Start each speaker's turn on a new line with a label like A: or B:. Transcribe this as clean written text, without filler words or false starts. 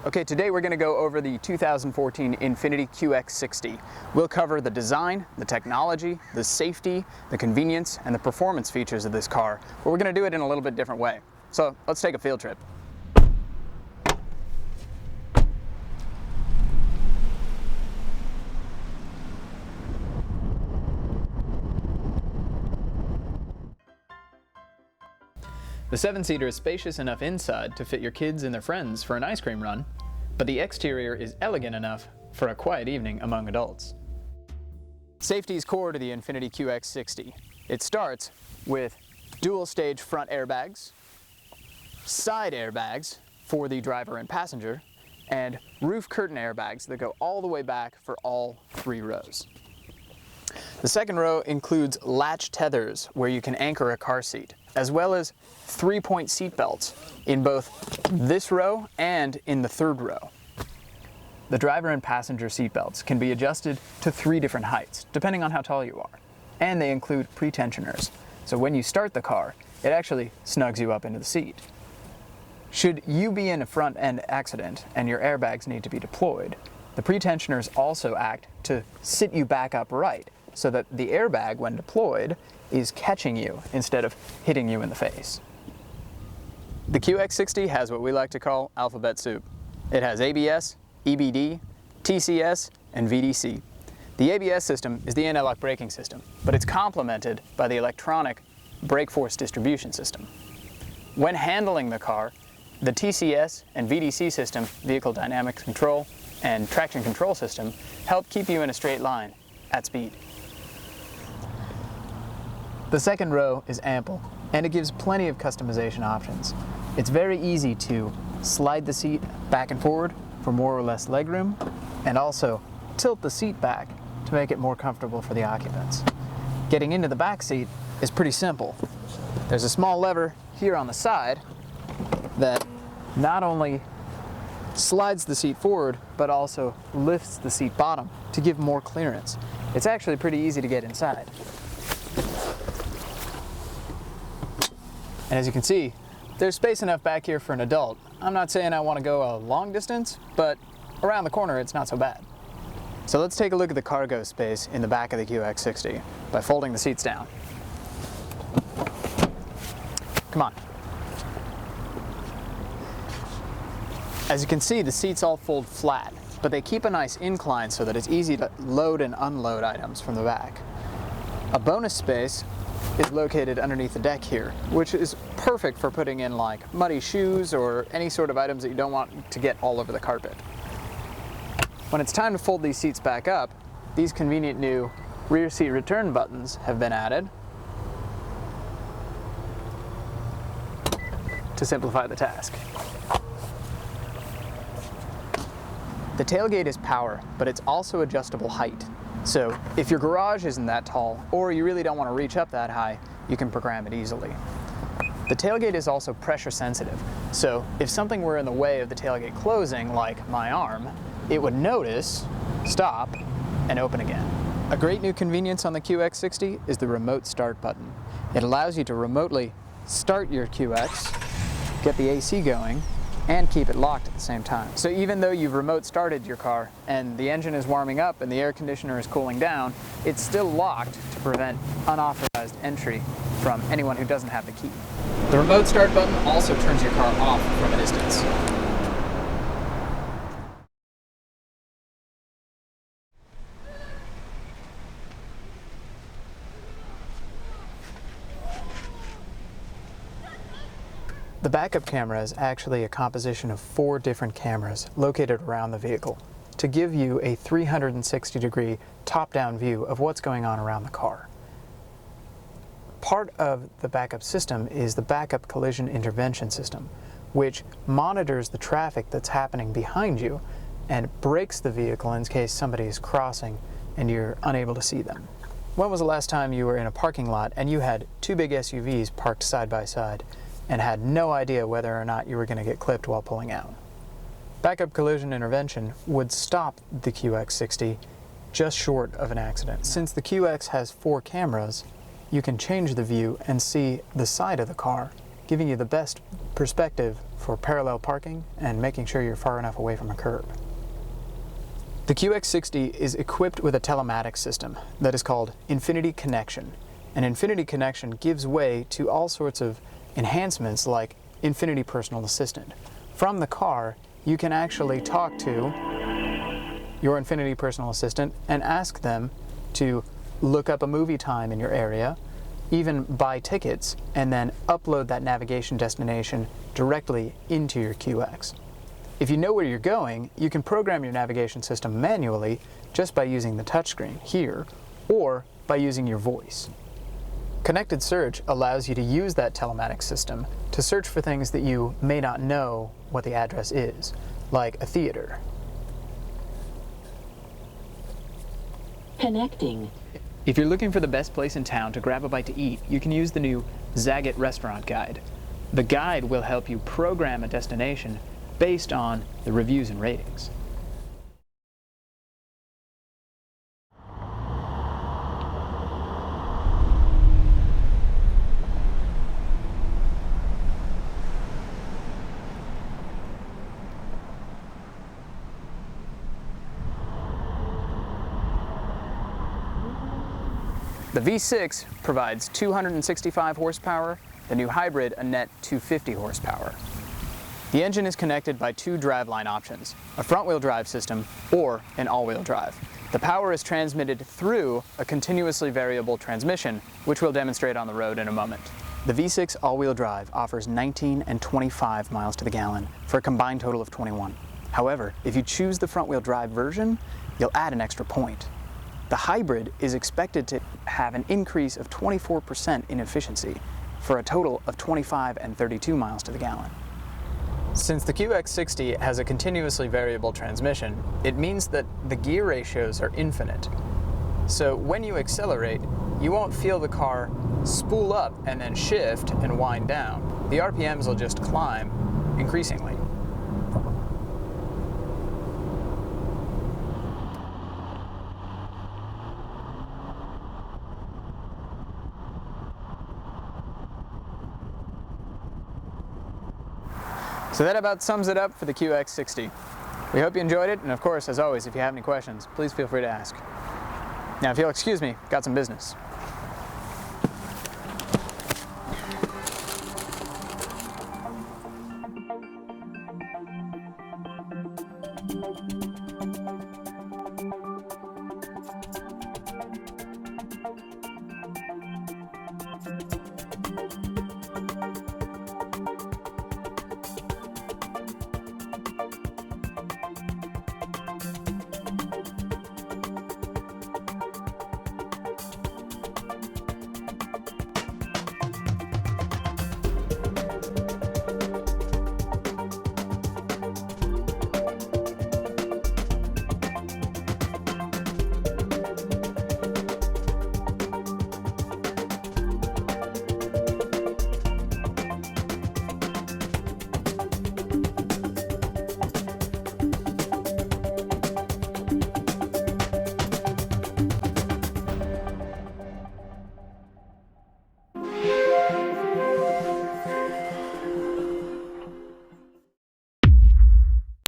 A: Okay, today we're going to go over the 2014 Infiniti QX60. We'll cover the design, the technology, the safety, the convenience, and the performance features of this car, but we're going to do it in a little bit different way. So let's take a field trip. The 7-seater is spacious enough inside to fit your kids and their friends for an ice cream run, but the exterior is elegant enough for a quiet evening among adults. Safety is core to the Infiniti QX60. It starts with dual-stage front airbags, side airbags for the driver and passenger, and roof curtain airbags that go all the way back for all 3 rows. The second row includes latch tethers where you can anchor a car seat, as well as 3-point seat belts in both this row and in the 3rd row. The driver and passenger seat belts can be adjusted to 3 different heights, depending on how tall you are, and they include pre-tensioners, so when you start the car, it actually snugs you up into the seat. Should you be in a front-end accident and your airbags need to be deployed, the pre-tensioners also act to sit you back upright, so that the airbag, when deployed, is catching you instead of hitting you in the face. The QX60 has what we like to call alphabet soup. It has ABS, EBD, TCS, and VDC. The ABS system is the anti-lock braking system, but it's complemented by the electronic brake force distribution system. When handling the car, the TCS and VDC system, vehicle dynamics control, and traction control system, help keep you in a straight line at speed. The second row is ample, and it gives plenty of customization options. It's very easy to slide the seat back and forward for more or less legroom, and also tilt the seat back to make it more comfortable for the occupants. Getting into the back seat is pretty simple. There's a small lever here on the side that not only slides the seat forward, but also lifts the seat bottom to give more clearance. It's actually pretty easy to get inside. And as you can see, there's space enough back here for an adult. I'm not saying I want to go a long distance, but around the corner it's not so bad. So let's take a look at the cargo space in the back of the QX60 by folding the seats down. Come on. As you can see, the seats all fold flat, but they keep a nice incline so that it's easy to load and unload items from the back. A bonus space is located underneath the deck here, which is perfect for putting in like muddy shoes or any sort of items that you don't want to get all over the carpet. When it's time to fold these seats back up, these convenient new rear seat return buttons have been added to simplify the task. The tailgate is power, but it's also adjustable height. So if your garage isn't that tall, or you really don't want to reach up that high, you can program it easily. The tailgate is also pressure sensitive, so if something were in the way of the tailgate closing, like my arm, it would notice, stop, and open again. A great new convenience on the QX60 is the remote start button. It allows you to remotely start your QX, get the AC going, and keep it locked at the same time. So even though you've remote started your car and the engine is warming up and the air conditioner is cooling down, it's still locked to prevent unauthorized entry from anyone who doesn't have the key. The remote start button also turns your car off from a distance. The backup camera is actually a composition of 4 different cameras located around the vehicle to give you a 360-degree top-down view of what's going on around the car. Part of the backup system is the backup collision intervention system, which monitors the traffic that's happening behind you and brakes the vehicle in case somebody is crossing and you're unable to see them. When was the last time you were in a parking lot and you had 2 big SUVs parked side by side and had no idea whether or not you were going to get clipped while pulling out? Backup collision intervention would stop the QX60 just short of an accident. Since the QX has 4 cameras, you can change the view and see the side of the car giving you the best perspective for parallel parking and making sure you're far enough away from a curb. The QX60 is equipped with a telematics system that is called Infiniti Connection. And Infiniti Connection gives way to all sorts of enhancements like Infiniti Personal Assistant. From the car, you can actually talk to your Infiniti Personal Assistant and ask them to look up a movie time in your area, even buy tickets, and then upload that navigation destination directly into your QX. If you know where you're going, you can program your navigation system manually just by using the touchscreen here, or by using your voice. Connected Search allows you to use that telematics system to search for things that you may not know what the address is, like a theater.
B: Connecting.
A: If you're looking for the best place in town to grab a bite to eat, you can use the new Zagat Restaurant Guide. The guide will help you program a destination based on the reviews and ratings. The V6 provides 265 horsepower, the new hybrid a net 250 horsepower. The engine is connected by two driveline options, a front-wheel drive system or an all-wheel drive. The power is transmitted through a continuously variable transmission, which we'll demonstrate on the road in a moment. The V6 all-wheel drive offers 19 and 25 miles to the gallon for a combined total of 21. However, if you choose the front-wheel drive version, you'll add an extra point. The hybrid is expected to have an increase of 24% in efficiency for a total of 25 and 32 miles to the gallon. Since the QX60 has a continuously variable transmission, it means that the gear ratios are infinite. So when you accelerate, you won't feel the car spool up and then shift and wind down. The RPMs will just climb increasingly. So that about sums it up for the QX60. We hope you enjoyed it, and of course, as always, if you have any questions, please feel free to ask. Now, if you'll excuse me, got some business.